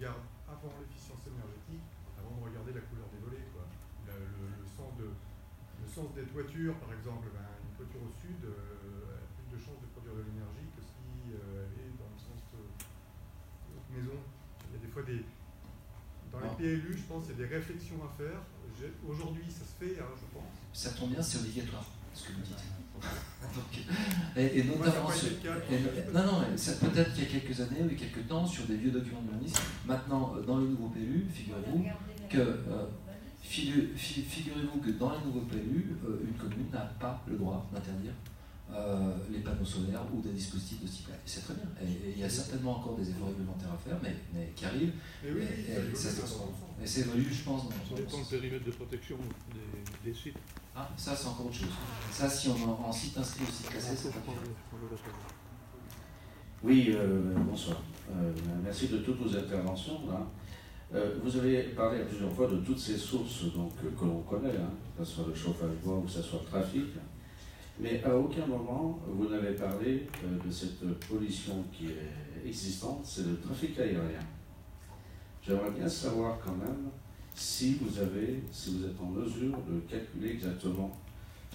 regarde avant l'efficience énergétique, avant de regarder la couleur des volets, quoi. Le sens des toitures, par exemple, une toiture au sud a plus de chances de produire de l'énergie que si elle est dans le sens de l'autre maison. Il y a des fois dans les PLU, je pense, il y a des réflexions à faire. Aujourd'hui, ça se fait, je pense. Ça tombe bien, c'est obligatoire, ce que vous dites. Donc, et notamment peut-être qu'il y a quelques années ou quelques temps, sur des vieux documents d'urbanisme, maintenant, dans les nouveaux PLU, figurez-vous que dans les nouveaux PLU, une commune n'a pas le droit d'interdire les panneaux solaires ou des dispositifs de ce type-là. Et c'est très bien. Et il y a certainement encore des efforts réglementaires à faire, mais qui arrivent. Et ça se transforme. Et c'est évolue, je pense, ça dépend du périmètre de protection des sites. Ah, ça c'est encore autre chose. Ça, si on en site inscrit au site classé, c'est pas bien. Oui, bonsoir. Merci de toutes vos interventions. Là. Vous avez parlé à plusieurs fois de toutes ces sources que l'on connaît, que ce soit le chauffage bois ou que ce soit le trafic. Mais à aucun moment, vous n'avez parlé de cette pollution qui est existante, c'est le trafic aérien. J'aimerais bien savoir quand même si vous êtes en mesure de calculer exactement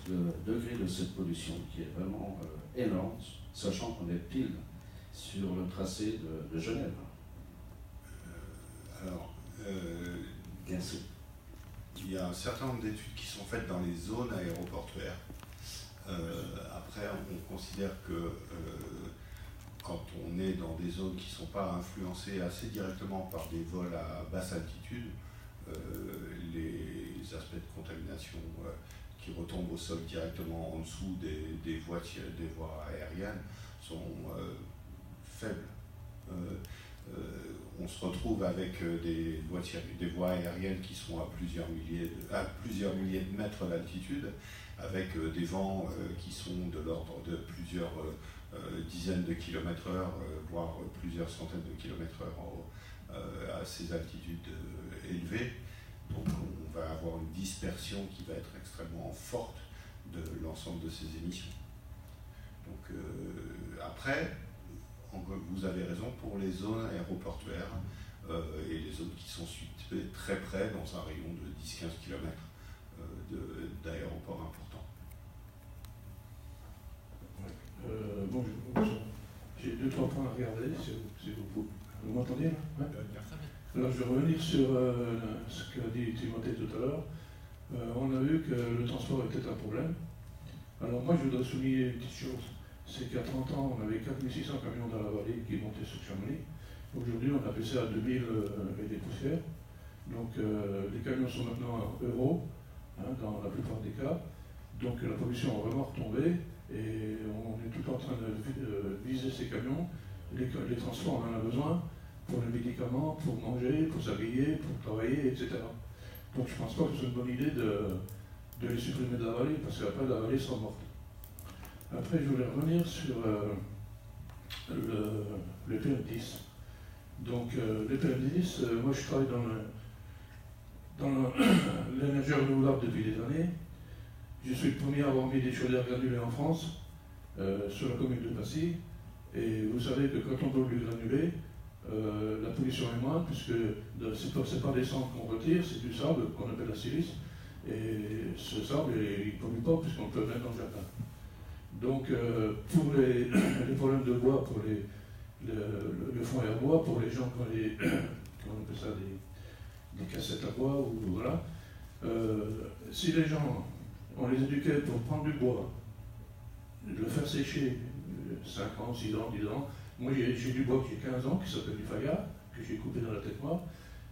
le degré de cette pollution qui est vraiment énorme, sachant qu'on est pile sur le tracé de Genève. Bien sûr. Il y a un certain nombre d'études qui sont faites dans les zones aéroportuaires. Après, on considère que quand on est dans des zones qui ne sont pas influencées assez directement par des vols à basse altitude, les aspects de contamination qui retombent au sol directement en dessous des voies aériennes sont faibles. On se retrouve avec des voies aériennes qui sont à plusieurs milliers de mètres d'altitude, avec des vents qui sont de l'ordre de plusieurs dizaines de kilomètres/heure, voire plusieurs centaines de kilomètres/heure à ces altitudes élevées. Donc on va avoir une dispersion qui va être extrêmement forte de l'ensemble de ces émissions. Donc après, vous avez raison pour les zones aéroportuaires et les zones qui sont situées très près dans un rayon de 10-15 km d'aéroports importants. Bonjour. J'ai 2-3 points à regarder, si vous m'entendez là? Ouais. Alors je vais revenir sur ce qu'a dit Timothée tout à l'heure. On a vu que le transport était un problème. Alors moi je voudrais souligner une petite chose. C'est qu'à 30 ans, on avait 4600 camions dans la vallée qui montaient sur Chamonix. Aujourd'hui, on a baissé à 2000 et des poussières. Donc, les camions sont maintenant à Euro, dans la plupart des cas. Donc, la pollution a vraiment retombé et on est tout en train de viser ces camions. Les transports, on en a besoin pour les médicaments, pour manger, pour s'habiller, pour travailler, etc. Donc, je ne pense pas que ce soit une bonne idée de les supprimer de la vallée parce qu'après, la vallée sera morte. Après, je voulais revenir sur le PM10. Donc, le PM10, moi je travaille dans l'énergie renouvelable depuis des années. Je suis le premier à avoir mis des chaudières granulées en France, sur la commune de Passy. Et vous savez que quand on brûle du granulé, la pollution est moindre, puisque c'est pas des cendres qu'on retire, c'est du sable qu'on appelle la silice. Et ce sable, il ne pollue pas, puisqu'on peut le mettre dans le jardin. Donc, pour les problèmes de bois, pour le fond et à bois, pour les gens qui ont comment on appelle ça, des cassettes à bois, ou voilà, si les gens, on les éduquait pour prendre du bois, le faire sécher 5 ans, 6 ans, 10 ans, moi j'ai du bois qui a 15 ans, qui s'appelle du fayard, que j'ai coupé dans la tête noire,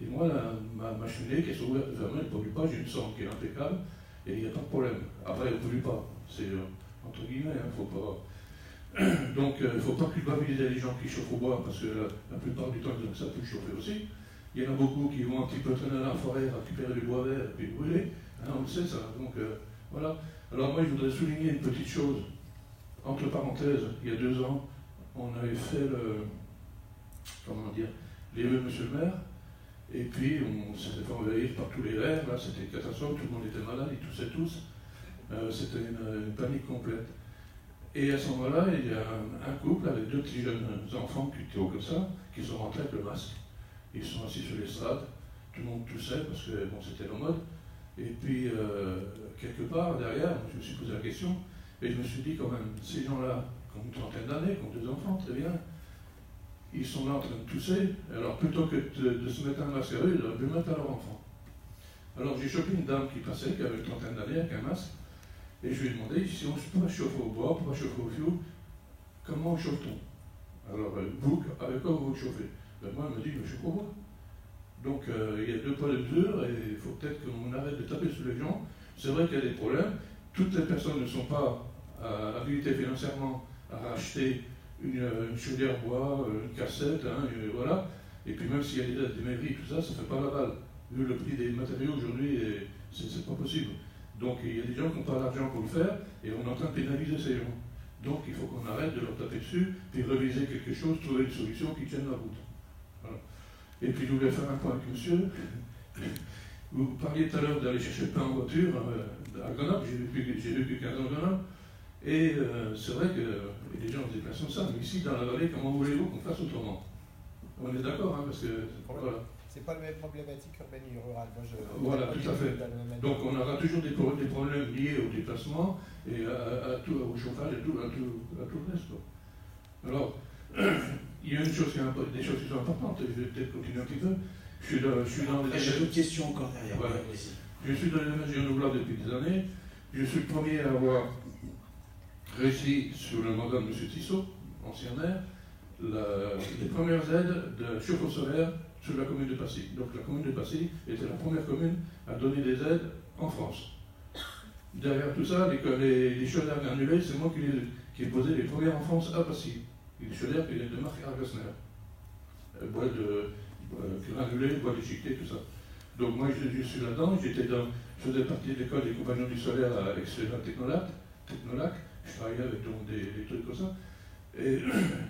et moi, ma cheminée qui est sur ouverte, elle ne pollue pas, j'ai une cendre qui est impeccable, et il n'y a pas de problème. Après, elle ne pollue pas. C'est entre guillemets, faut pas. Donc, il ne faut pas culpabiliser les gens qui chauffent au bois, parce que la plupart du temps, ça peut chauffer aussi. Il y en a beaucoup qui vont un petit peu traîner dans la forêt, récupérer du bois vert, et puis brûler. On le sait, ça. Donc, voilà. Alors, moi, je voudrais souligner une petite chose. Entre parenthèses, il y a 2 ans, on avait fait les vœux Monsieur le maire, et puis on s'était fait envahir par tous les verts. Là, c'était une catastrophe, tout le monde était malade, ils toussaient tous. C'était une panique complète. Et à ce moment-là, il y a un couple avec 2 petits jeunes enfants qui étaient hauts comme ça, qui sont rentrés avec le masque. Ils sont assis assis sur l'estrade, tout le monde toussait parce que bon, c'était la mode. Et puis, quelque part, derrière, je me suis posé la question, et je me suis dit quand même, ces gens-là, qui ont une trentaine d'années, qui ont 2 enfants, très bien, ils sont là en train de tousser, alors plutôt que de se mettre un masque à eux, ils auraient pu mettre à leur enfant. Alors j'ai chopé une dame qui passait, qui avait une trentaine d'années, avec un masque, et je lui ai demandé, si on ne peut pas chauffer au bois, on ne peut pas chauffer au fioul, comment chauffe-t-on? Alors, vous, avec quoi vous chauffez? Ben, moi, elle me dit, je chauffe au bois. Donc, il y a 2 poids de mesure, et il faut peut-être qu'on arrête de taper sur les gens. C'est vrai qu'il y a des problèmes. Toutes les personnes ne sont pas habilitées financièrement à racheter une chaudière bois, une cassette, hein, voilà. Et puis même s'il y a des aides des mairies, tout ça, ça ne fait pas la balle. Vu le prix des matériaux aujourd'hui, c'est pas possible. Donc il y a des gens qui n'ont pas l'argent pour le faire, et on est en train de pénaliser ces gens. Donc il faut qu'on arrête de leur taper dessus, puis réviser quelque chose, trouver une solution qui tienne la route. Voilà. Et puis je voulais faire un point avec monsieur. Vous parliez tout à l'heure d'aller chercher le pain en voiture à Grenoble, j'ai vécu 15 ans à Grenoble, et c'est vrai que les gens se déplacent comme ça, mais ici dans la vallée, comment voulez-vous qu'on fasse autrement? On est d'accord, hein, parce que voilà. C'est pas la même problématique urbaine et rurale. Voilà, tout à fait. Donc on aura toujours des problèmes liés au déplacement et au chauffage et tout le reste. Alors, il y a des choses qui sont importantes, je vais peut-être continuer un petit peu. Je suis dans les... J'ai d'autres questions encore derrière. Voilà. Je suis dans les énergies renouvelables depuis des années. Je suis le premier à avoir réussi sur le mandat de M. Tissot, ancien maire, les premières aides de chauffe-eau solaire sur la commune de Passy. Donc la commune de Passy était la première commune à donner des aides en France. Derrière tout ça, les chaudières granulées, c'est moi qui ai posé les premières en France à Passy. Les chaudières qui étaient de marque Argasner. Bois de granulés, bois déchiqueté, tout ça. Donc moi je suis là-dedans, je faisais partie de l'école des compagnons du solaire à Excellent Technolac. Je travaillais avec des trucs comme ça. Et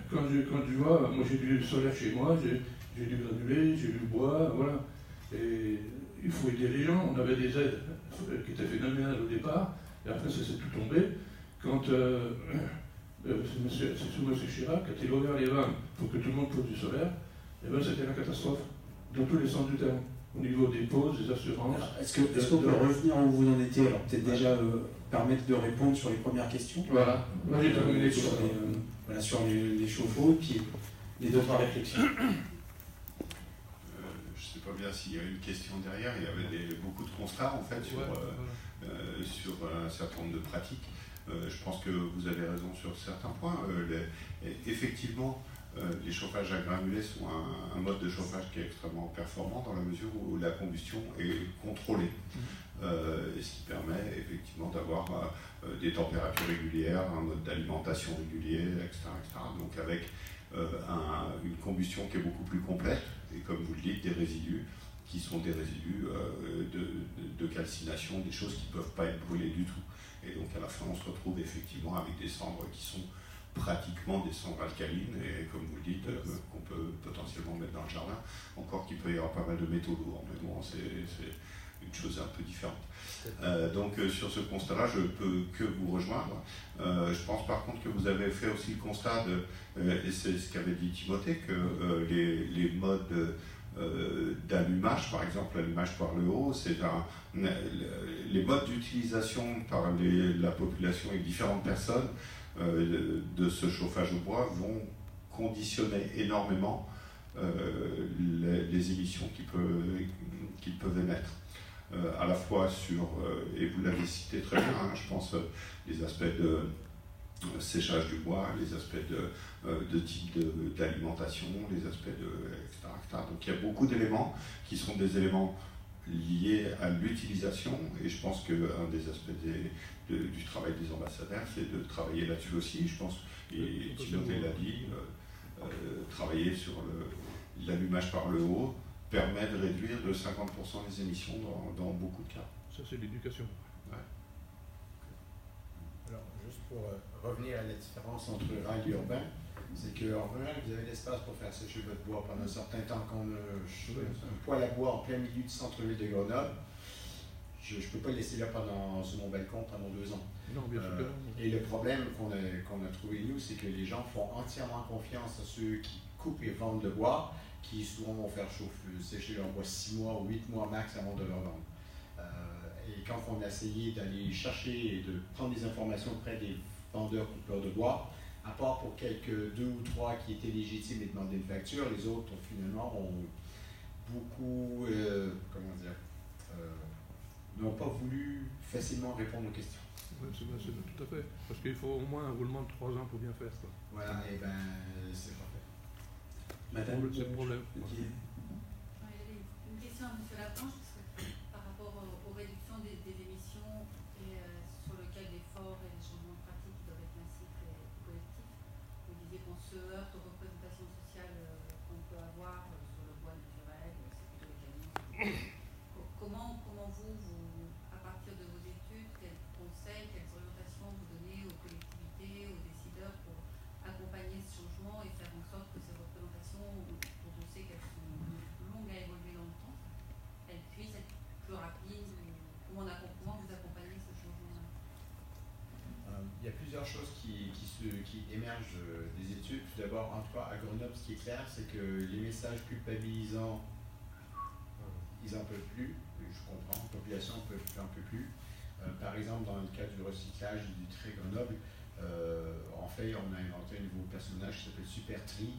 quand je vois, moi j'ai du solaire chez moi, j'ai du granulé, j'ai du bois, voilà. Et il faut aider les gens. On avait des aides qui étaient phénoménales au départ, et après ça s'est tout tombé. Quand c'est sous M. Chirac, quand il a ouvert les vannes pour que tout le monde pose du solaire, et ben c'était la catastrophe, dans tous les sens du terme, au niveau des pauses, des assurances. Est-ce qu'on peut revenir où vous en étiez? Alors peut-être déjà permettre de répondre sur les premières questions. Voilà, là j'ai terminé sur les chauffe-eau, puis les d'autres réflexions. Je ne sais pas bien s'il y a une question derrière, il y avait beaucoup de constats en fait sur un certain nombre de pratiques. Je pense que vous avez raison sur certains points. Effectivement, les chauffages à granulés sont un mode de chauffage qui est extrêmement performant dans la mesure où la combustion est contrôlée. Ce qui permet effectivement d'avoir des températures régulières, un mode d'alimentation régulier, etc., etc. Donc avec une combustion qui est beaucoup plus complète, et comme vous le dites, des résidus qui sont des résidus de calcination, des choses qui ne peuvent pas être brûlées du tout. Et donc à la fin, on se retrouve effectivement avec des cendres qui sont pratiquement des cendres alcalines, et comme vous le dites, qu'on peut potentiellement mettre dans le jardin, encore qu'il peut y avoir pas mal de métaux lourds, mais bon, c'est une chose un peu différente. Donc sur ce constat-là, je ne peux que vous rejoindre. Je pense par contre que vous avez fait aussi le constat, et c'est ce qu'avait dit Timothée, que les modes d'allumage, par exemple l'allumage par le haut, les modes d'utilisation par la population et différentes personnes de ce chauffage au bois vont conditionner énormément les émissions qu'ils peuvent émettre. À la fois sur, et vous l'avez cité très bien, hein, je pense, les aspects de séchage du bois, les aspects de type d'alimentation, les aspects etc., etc. Donc il y a beaucoup d'éléments qui sont des éléments liés à l'utilisation, et je pense qu'un des aspects du travail des ambassadeurs, c'est de travailler là-dessus aussi. Je pense, et Timothée l'a dit, travailler sur l'allumage par le haut permet de réduire de 50% les émissions dans beaucoup de cas. Ça, c'est l'éducation. Ouais. Alors, juste pour revenir à la différence entre rural et urbain, c'est qu'en rural, vous avez l'espace pour faire sécher votre bois pendant un certain temps. Quand on a un poêle à bois en plein milieu du centre-ville de Grenoble, je ne peux pas le laisser là sur mon balcon pendant 2 ans. Non, bien sûr. Et le problème qu'on a trouvé, nous, c'est que les gens font entièrement confiance à ceux qui coupent et vendent le bois, qui souvent vont faire sécher leur bois 6 mois ou 8 mois max avant de leur vendre. Et quand on a essayé d'aller chercher et de prendre des informations auprès des vendeurs coupeurs de bois, à part pour quelques 2 ou 3 qui étaient légitimes et demandaient une facture, les autres ont beaucoup, n'ont pas voulu facilement répondre aux questions. Oui, c'est tout à fait. Parce qu'il faut au moins un roulement de 3 ans pour bien faire ça. Voilà, et ben c'est parfait. Madame, C'est le problème. Une question à M. Laplanche, par rapport aux réductions des émissions et sur lequel l'effort et les changements de pratiques doivent être massifs et collectifs. Vous disiez qu'on se heurte aux représentations sociales qu'on peut avoir sur le bois naturel, c'est plutôt les camions. Comment vous, à partir de vos études, quels conseils, quelles orientations vous donnez aux collectivités, aux décideurs pour accompagner ce changement et faire en sorte que ces représentations, dont on sait qu'elles sont longues à évoluer dans le temps, elles puissent être plus rapides? Comment vous accompagnez ce changement-là? Il y a plusieurs choses qui émergent des études. Tout d'abord, en tout cas, à Grenoble, ce qui est clair, c'est que les messages culpabilisants, ils n'en peuvent plus. Je comprends, la population n'en peut plus. Par exemple, dans le cas du recyclage du trait Grenoble, en fait, on a inventé un nouveau personnage qui s'appelle Super Tri,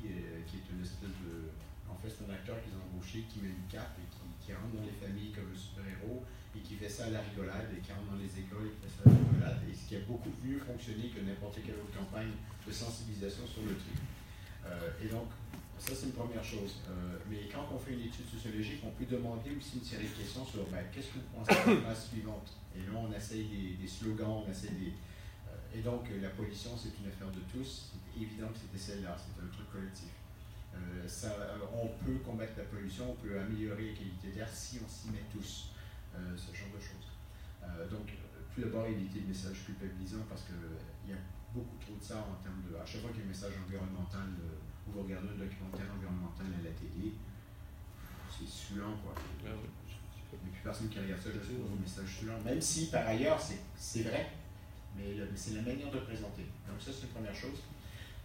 qui est une espèce de... En fait, c'est un acteur qu'ils ont embauché, qui met une cape et qui rentre dans les familles comme le super-héros, et qui fait ça à la rigolade, et qui rentre dans les écoles et qui fait ça à la rigolade, et ce qui a beaucoup mieux fonctionné que n'importe quelle autre campagne de sensibilisation sur le tri. Et donc, ça c'est une première chose. Mais quand on fait une étude sociologique, on peut demander aussi une série de questions sur qu'est-ce que vous pensez de la phase suivante. Et là, on essaye des slogans, on essaye des... et donc, la pollution, c'est une affaire de tous. C'est évident que c'était celle-là, c'est un truc collectif. On peut combattre la pollution, on peut améliorer la qualité d'air si on s'y met tous. Ce genre de choses. Donc, tout d'abord, éviter le message culpabilisant parce qu'il y a beaucoup trop de ça en termes de... À chaque fois qu'il y a un message environnemental, ou vous regardez un documentaire environnemental à la télé, c'est suant, quoi. Il n'y a plus personne qui regarde ça juste pour un message suant. Même si, par ailleurs, c'est vrai, mais c'est la manière de présenter. Donc ça, c'est une première chose.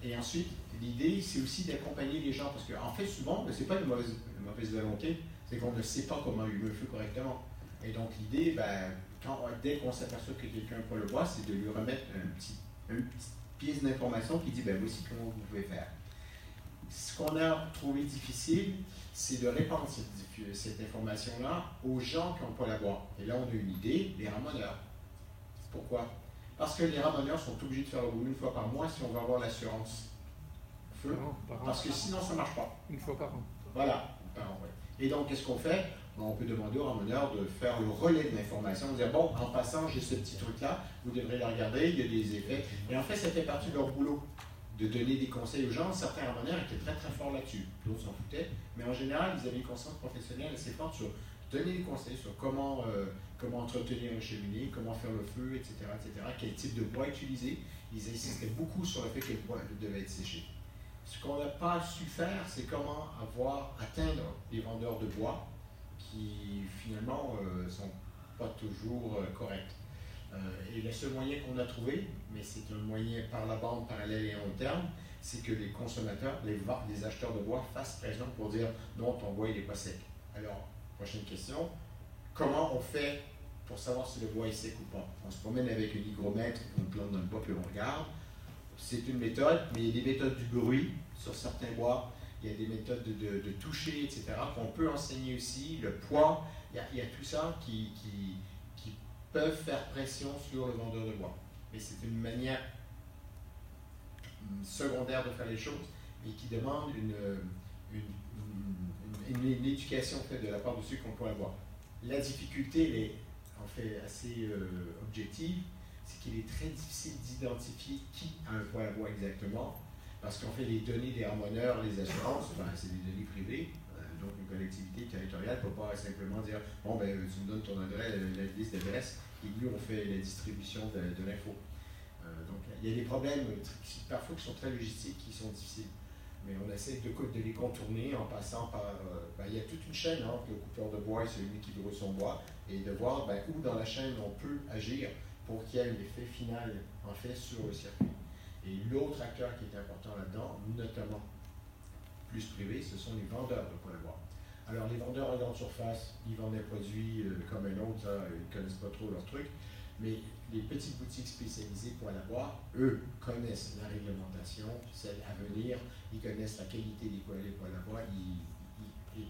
Et ensuite, l'idée, c'est aussi d'accompagner les gens, parce qu'en fait, souvent, c'est pas une mauvaise volonté, c'est qu'on ne sait pas comment allumer un feu correctement. Et donc l'idée, dès qu'on s'aperçoit que quelqu'un n'a pas le bois, c'est de lui remettre une petite pièce d'information qui dit, voici comment vous pouvez faire. Ce qu'on a trouvé difficile, c'est de répandre cette information-là aux gens qui n'ont pas la bois. Et là, on a une idée, les ramoneurs. Pourquoi? Parce que les ramoneurs sont obligés de faire le boulot une fois par mois si on veut avoir l'assurance feu. Parce que sinon, ça ne marche pas. Une fois par an. Voilà, par an, ouais. Et donc, qu'est-ce qu'on fait? On peut demander aux ramoneurs de faire le relais de l'information, de dire, bon, en passant, j'ai ce petit truc-là, vous devrez le regarder, il y a des effets. Et en fait, ça fait partie de leur boulot, de donner des conseils aux gens. Certains ramoneurs étaient très très forts là-dessus, d'autres s'en foutaient, mais en général, ils avaient une conscience professionnelle assez forte sur donner des conseils sur comment entretenir une cheminée, comment faire le feu, etc., quel type de bois utiliser. Ils insistaient beaucoup sur le fait que le bois devait être séché. Ce qu'on n'a pas su faire, c'est comment atteindre les vendeurs de bois qui finalement ne sont pas toujours corrects. Et le seul moyen qu'on a trouvé, mais c'est un moyen par la bande parallèle et à long terme, c'est que les consommateurs, les acheteurs de bois fassent pression pour dire non, ton bois il n'est pas sec. Alors, prochaine question, comment on fait pour savoir si le bois est sec ou pas? On se promène avec un hygromètre, on plante dans le bois puis on regarde. C'est une méthode, mais il y a des méthodes du bruit sur certains bois. Il y a des méthodes de toucher, etc., qu'on peut enseigner aussi, le poids, il y a tout ça qui peuvent faire pression sur le vendeur de bois. Mais c'est une manière secondaire de faire les choses, mais qui demande une éducation en fait, de la part de ceux qui ont pour la bois. La difficulté, elle est en fait assez objective, c'est qu'il est très difficile d'identifier qui a un poids à bois exactement. Parce qu'en fait, les données des ramoneurs, les assurances, c'est des données privées. Donc, une collectivité territoriale ne peut pas simplement dire bon, tu me donnes ton adresse, la liste d'adresses, et nous, on fait la distribution de l'info. Donc, il y a des problèmes parfois qui sont très logistiques, qui sont difficiles. Mais on essaie de les contourner en passant par. Il y a toute une chaîne entre le coupeur de bois et celui qui brûle son bois, et de voir où dans la chaîne on peut agir pour qu'il y ait un effet final, en fait, sur le circuit. Et l'autre acteur qui est important là-dedans, notamment plus privés, ce sont les vendeurs de poêle à bois. Alors les vendeurs à grande surface, ils vendent des produits comme un autre, ils ne connaissent pas trop leur truc, mais les petites boutiques spécialisées poêle à bois, eux, connaissent la réglementation, celle à venir, ils connaissent la qualité des poêles à bois,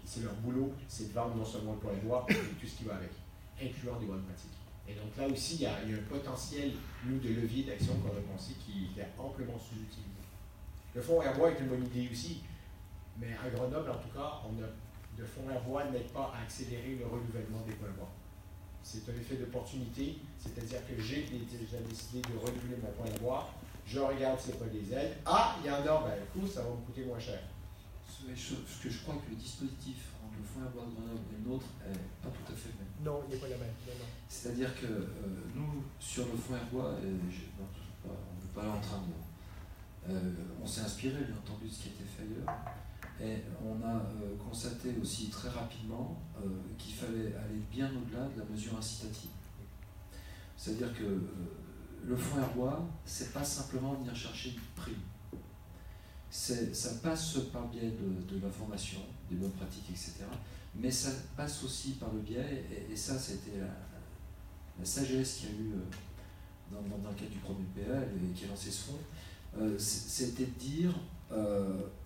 c'est leur boulot, c'est de vendre non seulement le poêle à bois, mais tout ce qui va avec, incluant des bonnes pratiques. Et donc là aussi, il y a un potentiel, nous, de levier d'action qu'on a pensé qui est amplement sous-utilisé. Le fonds à bois est une bonne idée aussi, mais à Grenoble, en tout cas, le fonds à bois n'aide pas à accélérer le renouvellement des poêles à bois. C'est un effet d'opportunité, c'est-à-dire que j'ai déjà décidé de renouveler mon poêle à bois, je regarde s'il n'y a pas des aides. Ah, il y en a, ben écoute, ça va me coûter moins cher. Ce que je crois que le dispositif entre le fonds à bois de Grenoble et le nôtre n'est pas tout à fait le même. Non, il n'est pas la même. C'est-à-dire que nous, sur le fonds à bois, on ne veut pas aller en train de... on s'est inspiré, bien entendu, de ce qui a été fait ailleurs. Et on a constaté aussi très rapidement qu'il fallait aller bien au-delà de la mesure incitative. C'est-à-dire que le fonds à bois, c'est pas simplement venir chercher une prime. Ça passe par le biais de l'information, des bonnes pratiques, etc. Mais ça passe aussi par le biais, et ça c'était la sagesse qu'il y a eu dans le cadre du premier PA et qui a lancé ce fonds, c'était de dire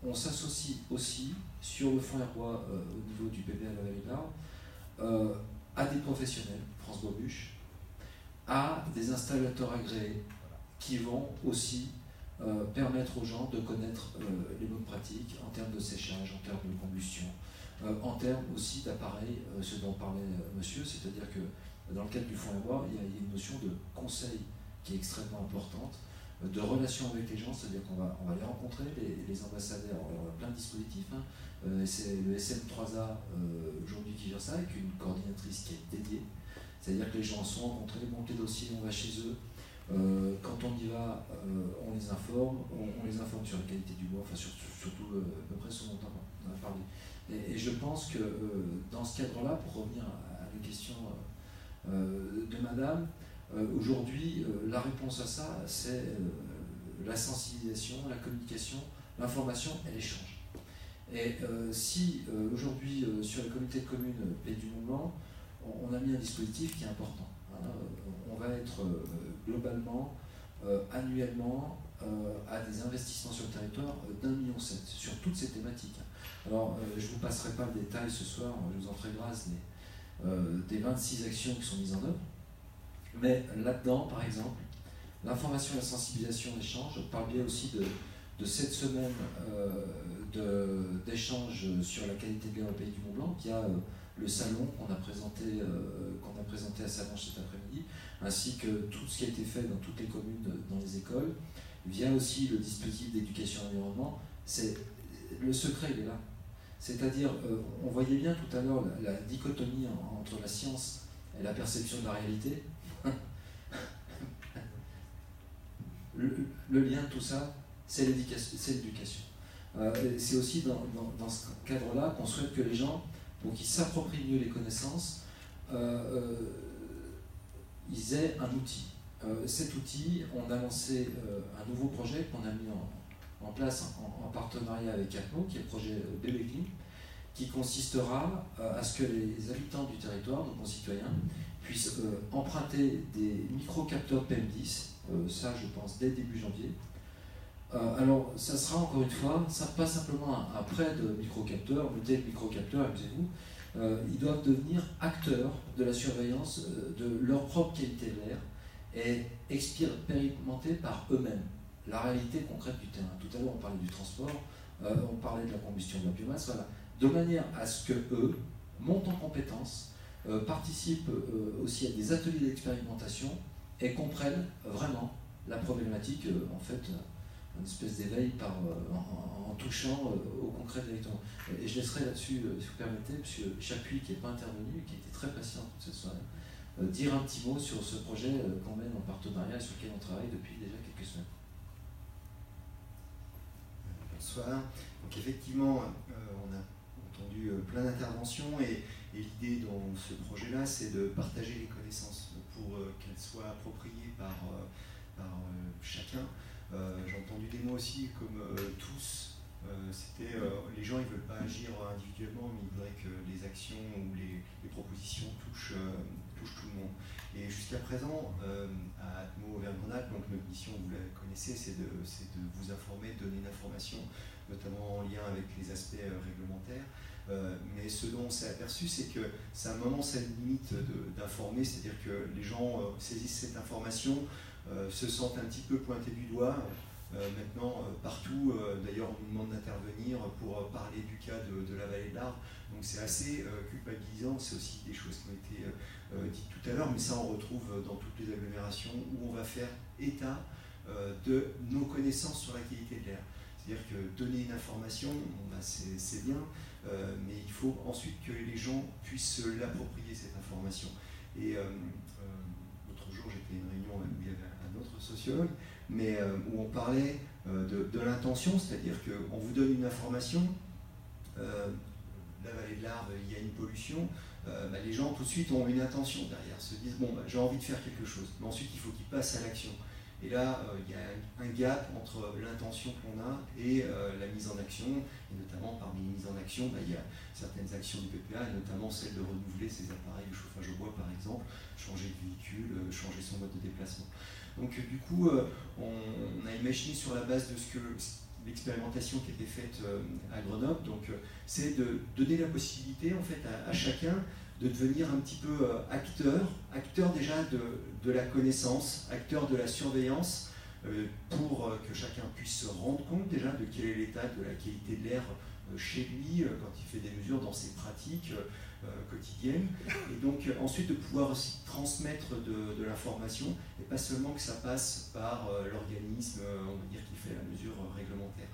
on s'associe aussi sur le fonds Airbois au niveau du PPA de la Vallée de l'Arve à des professionnels, France Bobuche, à des installateurs agréés qui vont aussi permettre aux gens de connaître les bonnes pratiques en termes de séchage, en termes de combustion, en termes aussi d'appareils, ce dont parlait monsieur, c'est-à-dire que dans le cadre du fonds Airbois, il y a une notion de conseil qui est extrêmement importante, de relation avec les gens, c'est-à-dire qu'on va les rencontrer, les ambassadeurs, on a plein de dispositifs, hein. C'est le SM3A aujourd'hui qui gère ça, avec une coordinatrice qui est dédiée, c'est-à-dire que les gens sont rencontrés, montent les dossiers, on va chez eux, quand on y va, on les informe, on les informe sur la qualité du bois, enfin surtout à peu près ce dont on a parlé. Et je pense que dans ce cadre-là, pour revenir à la question de madame, aujourd'hui, la réponse à ça, c'est la sensibilisation, la communication, l'information et l'échange. Et si aujourd'hui, sur la communauté de communes Pays du Mont-Blanc, on a mis un dispositif qui est important. Hein, on va être globalement, annuellement, à des investissements sur le territoire d'1,7 million sur toutes ces thématiques. Alors, je ne vous passerai pas le détail ce soir, je vous en ferai grâce, des 26 actions qui sont mises en œuvre. Mais là-dedans, par exemple, l'information et la sensibilisation d'échange, par le biais aussi de cette semaine d'échange sur la qualité de l'air au Pays du Mont-Blanc, qui a le salon qu'on a présenté à Sallanches cet après-midi, ainsi que tout ce qui a été fait dans toutes les communes, dans les écoles, via aussi le dispositif d'éducation et environnement. Le secret, il est là. C'est-à-dire, on voyait bien tout à l'heure la dichotomie entre la science et la perception de la réalité. Le lien de tout ça, c'est l'éducation. C'est aussi dans ce cadre-là qu'on souhaite que les gens, pour qu'ils s'approprient mieux les connaissances, ils aient un outil. Cet outil, on a lancé un nouveau projet qu'on a mis en place en partenariat avec Atmo, qui est le projet Bébé Clean, qui consistera à ce que les habitants du territoire, nos concitoyens, puissent emprunter des micro-capteurs PM10, ça je pense dès début janvier. Alors ça sera encore une fois, ça pas simplement un prêt de micro-capteurs, mettez le micro-capteur, amusez-vous, ils doivent devenir acteurs de la surveillance de leur propre qualité de l'air et expérimenter par eux-mêmes la réalité concrète du terrain. Tout à l'heure on parlait du transport, on parlait de la combustion de la biomasse, voilà. De manière à ce que eux montent en compétences, participent aussi à des ateliers d'expérimentation et comprennent vraiment la problématique, en fait, une espèce d'éveil en touchant au concret directement. Et je laisserai là-dessus, si vous permettez, M. Chapuis, qui n'est pas intervenu, qui était très patient toute cette soirée, dire un petit mot sur ce projet qu'on mène en partenariat et sur lequel on travaille depuis déjà quelques semaines. Bonsoir. Donc effectivement, on a entendu plein d'interventions et l'idée dans ce projet-là, c'est de partager les connaissances pour qu'elles soient appropriées par chacun. J'ai entendu des mots aussi comme tous les gens ils ne veulent pas agir individuellement, mais ils voudraient que les actions ou les propositions touchent tout le monde. Et jusqu'à présent, à Atmo Auvergne-Rhône-Alpes, donc notre mission, vous la connaissez, c'est de vous informer, de donner une information, notamment en lien avec les aspects réglementaires. Mais ce dont on s'est aperçu, c'est que c'est un moment, c'est une limite d'informer, c'est-à-dire que les gens saisissent cette information, se sentent un petit peu pointés du doigt. Maintenant, partout, d'ailleurs, on nous demande d'intervenir pour parler du cas de la vallée de l'Arve. Donc c'est assez culpabilisant, c'est aussi des choses qui ont été dites tout à l'heure, mais ça on retrouve dans toutes les agglomérations où on va faire état de nos connaissances sur la qualité de l'air. C'est-à-dire que donner une information, bon, bah, c'est bien, mais il faut ensuite que les gens puissent l'approprier, cette information. Et l'autre jour, j'étais à une réunion où il y avait un autre sociologue, mais où on parlait de l'intention, c'est-à-dire qu'on vous donne une information, la vallée de l'Arve, il y a une pollution, bah, les gens tout de suite ont une intention derrière, se disent bon, bah, j'ai envie de faire quelque chose, mais ensuite il faut qu'ils passent à l'action. Et là, il y a un gap entre l'intention qu'on a et la mise en action, et notamment parmi les mises en action, bah, il y a certaines actions du PPA, et notamment celle de renouveler ses appareils de chauffage au bois par exemple, changer de véhicule, changer son mode de déplacement. Donc du coup, on a imaginé sur la base de l'expérimentation qui a été faite à Grenoble, donc c'est de donner la possibilité en fait à chacun de devenir un petit peu acteur déjà de la connaissance, acteur de la surveillance, pour que chacun puisse se rendre compte déjà de quel est l'état de la qualité de l'air chez lui, quand il fait des mesures dans ses pratiques quotidiennes, et donc ensuite de pouvoir aussi transmettre de l'information, et pas seulement que ça passe par l'organisme, on va dire, qui fait la mesure réglementaire.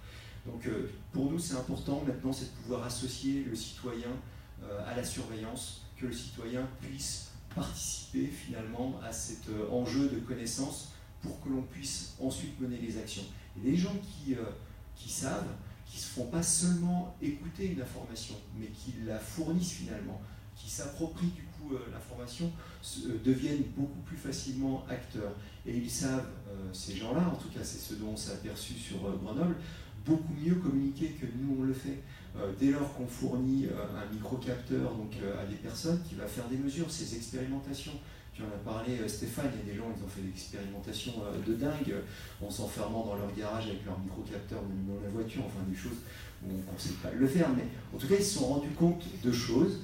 Donc pour nous c'est important maintenant, c'est de pouvoir associer le citoyen à la surveillance, que le citoyen puisse participer finalement à cet enjeu de connaissance pour que l'on puisse ensuite mener les actions. Et les gens qui savent, qui ne se font pas seulement écouter une information, mais qui la fournissent finalement, qui s'approprient du coup l'information, deviennent beaucoup plus facilement acteurs. Et ils savent, ces gens-là, en tout cas c'est ce dont on s'est aperçu sur Grenoble, beaucoup mieux communiquer que nous on le fait. Dès lors qu'on fournit un microcapteur donc, à des personnes qui va faire des mesures, ces expérimentations, tu en as parlé Stéphane, il y a des gens ils ont fait des expérimentations de dingue en s'enfermant dans leur garage avec leur microcapteur dans la voiture, enfin des choses où on ne conseille pas de le faire, mais en tout cas ils se sont rendus compte de choses,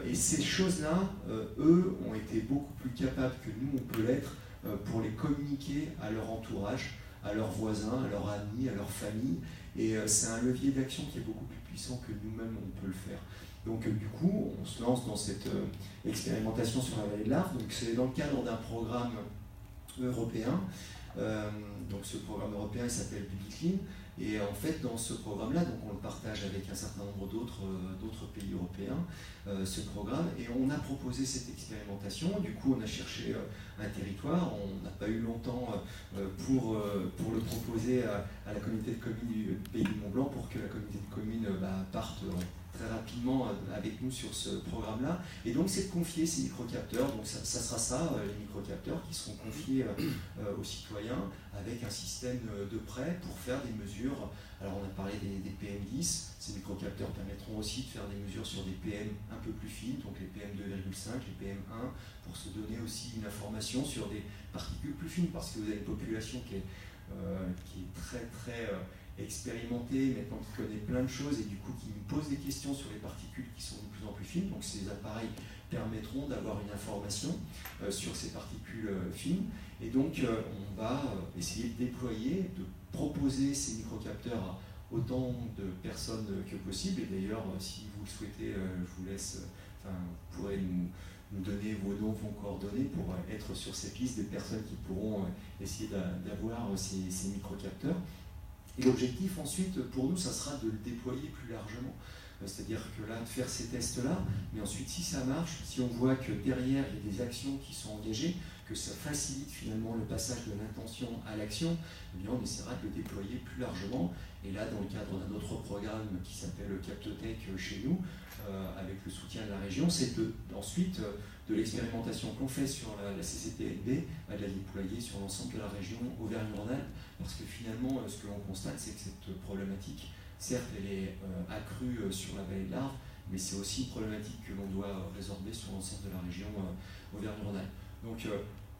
et ces choses-là, eux, ont été beaucoup plus capables que nous on peut l'être pour les communiquer à leur entourage, à leurs voisins, à leurs amis, à leur famille, et c'est un levier d'action qui est beaucoup plus puissant que nous-mêmes on peut le faire. Donc du coup, on se lance dans cette expérimentation sur la vallée de l'Arve. Donc c'est dans le cadre d'un programme européen. Donc ce programme européen il s'appelle Publiclean. Et en fait, dans ce programme-là, donc on le partage avec un certain nombre d'autres pays européens, ce programme, et on a proposé cette expérimentation. Du coup, on a cherché un territoire. On n'a pas eu longtemps pour le proposer à la communauté de communes du Pays du Mont-Blanc pour que la communauté de communes parte très rapidement avec nous sur ce programme-là. Et donc, c'est de confier ces microcapteurs. Donc, ça sera ça, les microcapteurs qui seront confiés aux citoyens avec un système de prêt pour faire des mesures. Alors, on a parlé des PM10. Ces microcapteurs permettront aussi de faire des mesures sur des PM un peu plus fines, donc les PM2,5, les PM1, pour se donner aussi une information sur des particules plus fines, parce que vous avez une population qui est très, très expérimentée, maintenant qui connaît plein de choses, et du coup qui nous pose des questions sur les particules qui sont de plus en plus fines. Donc ces appareils permettront d'avoir une information sur ces particules fines. Et donc on va essayer de déployer, de proposer ces microcapteurs à autant de personnes que possible. Et d'ailleurs, si vous le souhaitez, je vous laisse, vous pourrez nous donner vos noms, vos coordonnées pour être sur cette liste des personnes qui pourront essayer d'avoir ces microcapteurs. Et l'objectif ensuite, pour nous, ça sera de le déployer plus largement. C'est-à-dire que là, de faire ces tests-là, mais ensuite, si ça marche, si on voit que derrière, il y a des actions qui sont engagées, que ça facilite finalement le passage de l'intention à l'action, eh bien, on essaiera de le déployer plus largement. Et là, dans le cadre d'un autre programme qui s'appelle Captotech chez nous, avec le soutien de la région, c'est ensuite de l'expérimentation qu'on fait sur la CCTNB, à la déployer sur l'ensemble de la région Auvergne-Rhône-Alpes, parce que finalement, ce que l'on constate, c'est que cette problématique certes, elle est accrue sur la vallée de l'Arve, mais c'est aussi une problématique que l'on doit résorber sur l'ensemble de la région Auvergne-Rhône-Alpes. Donc,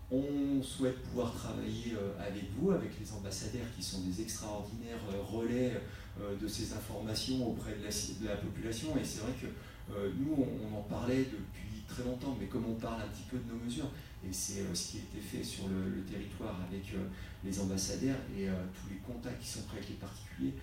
on souhaite pouvoir travailler avec vous, avec les ambassadeurs qui sont des extraordinaires relais de ces informations auprès de la population. Et c'est vrai que nous, on en parlait depuis très longtemps, mais comme on parle un petit peu de nos mesures, et c'est ce qui a été fait sur le territoire avec les ambassadeurs et tous les contacts qui sont pris avec les particuliers,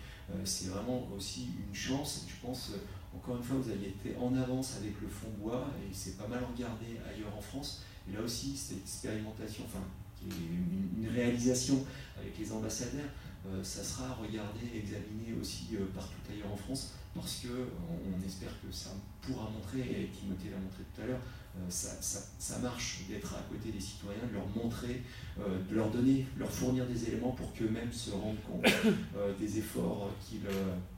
c'est vraiment aussi une chance. Je pense, encore une fois, vous avez été en avance avec le fonds bois, et c'est pas mal regardé ailleurs en France. Et là aussi, cette expérimentation, enfin, qui est une réalisation avec les ambassadeurs, ça sera regardé et examiné aussi partout ailleurs en France, parce qu'on espère que ça pourra montrer, et Timothée l'a montré tout à l'heure, ça marche d'être à côté des citoyens, de leur montrer, de leur donner, leur fournir des éléments pour qu'eux-mêmes se rendent compte des efforts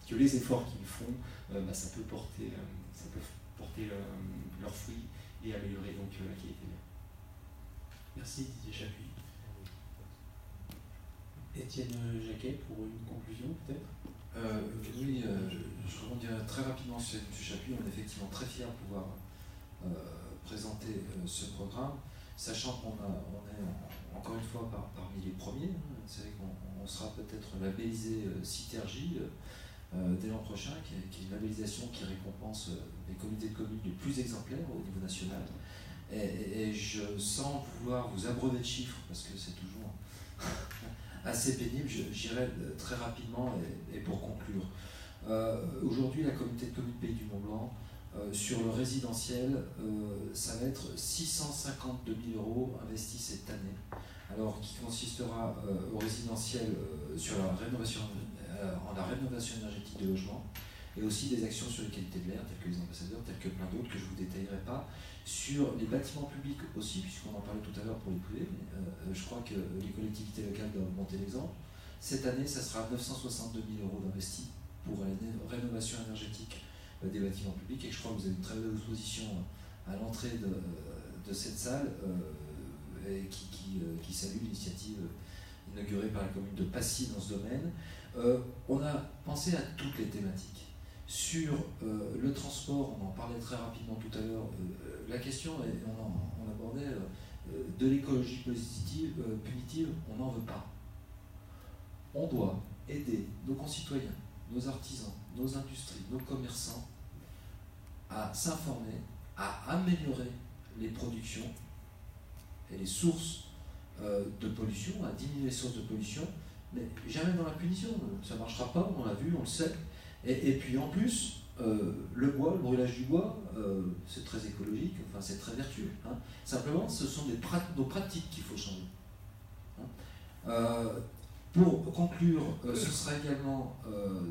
que les efforts qu'ils font, ça peut porter leurs fruits et améliorer donc la qualité. Merci Didier Chapuis. Étienne Jacquet, pour une conclusion peut-être. Oui, je rebondirai très rapidement sur M. Chapuis. On est effectivement très fiers de pouvoir présenter ce programme, sachant qu'on est encore une fois parmi les premiers. C'est vrai qu'on sera peut-être labellisé Citergie dès l'an prochain, qui est une labellisation qui récompense les comités de communes les plus exemplaires au niveau national. Et je sens pouvoir vous abreuver de chiffres, parce que c'est toujours assez pénible. J'irai très rapidement et pour conclure. Aujourd'hui, la communauté de communes Pays du Mont-Blanc, sur le résidentiel, ça va être 652 000 € investis cette année, alors qui consistera au résidentiel sur la rénovation énergétique de logements, et aussi des actions sur les qualités de l'air, telles que les ambassadeurs, telles que plein d'autres que je ne vous détaillerai pas, sur les bâtiments publics aussi, puisqu'on en parlait tout à l'heure pour les privés, mais je crois que les collectivités locales doivent monter l'exemple. Cette année, ça sera 962 000 € d'investis pour la rénovation énergétique des bâtiments publics, et je crois que vous avez une très belle exposition à l'entrée de cette salle et qui salue l'initiative inaugurée par la commune de Passy dans ce domaine. On a pensé à toutes les thématiques. Sur le transport, on en parlait très rapidement tout à l'heure, la question, et on abordait de l'écologie punitive, on n'en veut pas. On doit aider nos concitoyens, nos artisans, nos industries, nos commerçants à s'informer, à améliorer les productions et les sources de pollution, à diminuer les sources de pollution, mais jamais dans la punition. Ça ne marchera pas, on l'a vu, on le sait. Et puis en plus, le bois, le brûlage du bois, c'est très écologique, enfin c'est très vertueux. Hein. Simplement, ce sont nos pratiques qu'il faut changer. Hein. Pour conclure, ce sera également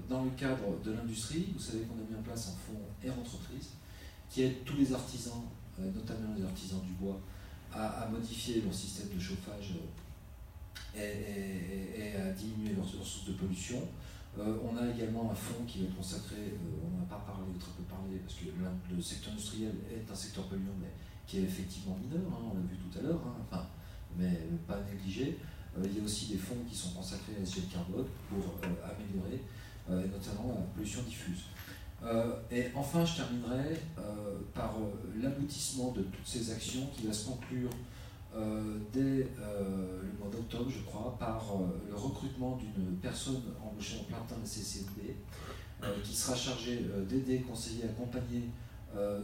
dans le cadre de l'industrie. Vous savez qu'on a mis en place un fonds Air Entreprise qui aide tous les artisans, notamment les artisans du bois, à modifier leur système de chauffage et à diminuer leurs sources de pollution. On a également un fonds qui va être consacré, on n'en a pas parlé, très peu parlé, parce que le secteur industriel est un secteur polluant, mais qui est effectivement mineur, hein, on l'a vu tout à l'heure, hein, enfin, mais pas négligé. Il y a aussi des fonds qui sont consacrés à l'SG carbone pour améliorer notamment la pollution diffuse. Et enfin, je terminerai par l'aboutissement de toutes ces actions qui va se conclure dès le mois d'octobre, je crois, par le recrutement d'une personne embauchée en plein temps de la CCNB qui sera chargée d'aider, conseiller, accompagner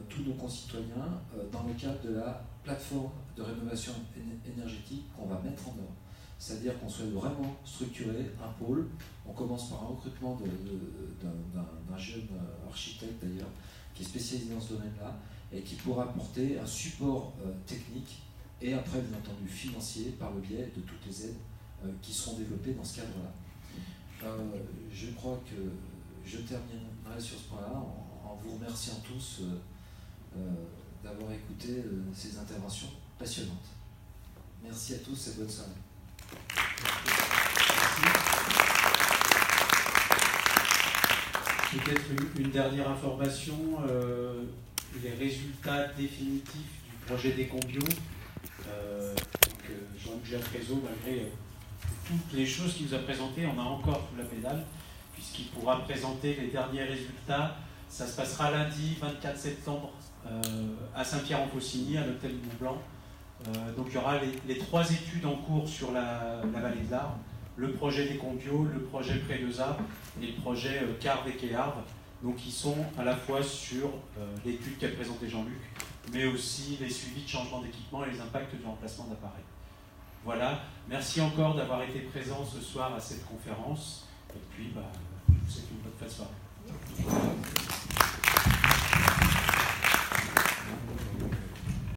tous nos concitoyens dans le cadre de la plateforme de rénovation énergétique qu'on va mettre en œuvre. C'est-à-dire qu'on souhaite vraiment structurer un pôle. On commence par un recrutement d'un jeune architecte d'ailleurs, qui est spécialisé dans ce domaine-là, et qui pourra apporter un support technique et après, bien entendu, financier, par le biais de toutes les aides qui seront développées dans ce cadre-là. Je crois que je terminerai sur ce point-là en vous remerciant tous d'avoir écouté ces interventions passionnantes. Merci à tous et bonne soirée. Peut-être une dernière information, les résultats définitifs du projet d'Ecombio. Jean-Luc Réseau, malgré toutes les choses qu'il nous a présentées, on a encore sous la pédale, puisqu'il pourra présenter les derniers résultats. Ça se passera lundi 24 septembre à Saint-Pierre-en-Faucigny, à l'hôtel Mont-Blanc. Donc il y aura les 3 études en cours sur la vallée de l'Arve, le projet des Combiaux, le projet Près-de-Za et le projet Carve et Quéarve. Donc ils sont à la fois sur l'étude qu'a présentée Jean-Luc, mais aussi les suivis de changement d'équipement et les impacts du remplacement d'appareils. Voilà, merci encore d'avoir été présent ce soir à cette conférence, et puis je vous souhaite une bonne fin de soirée.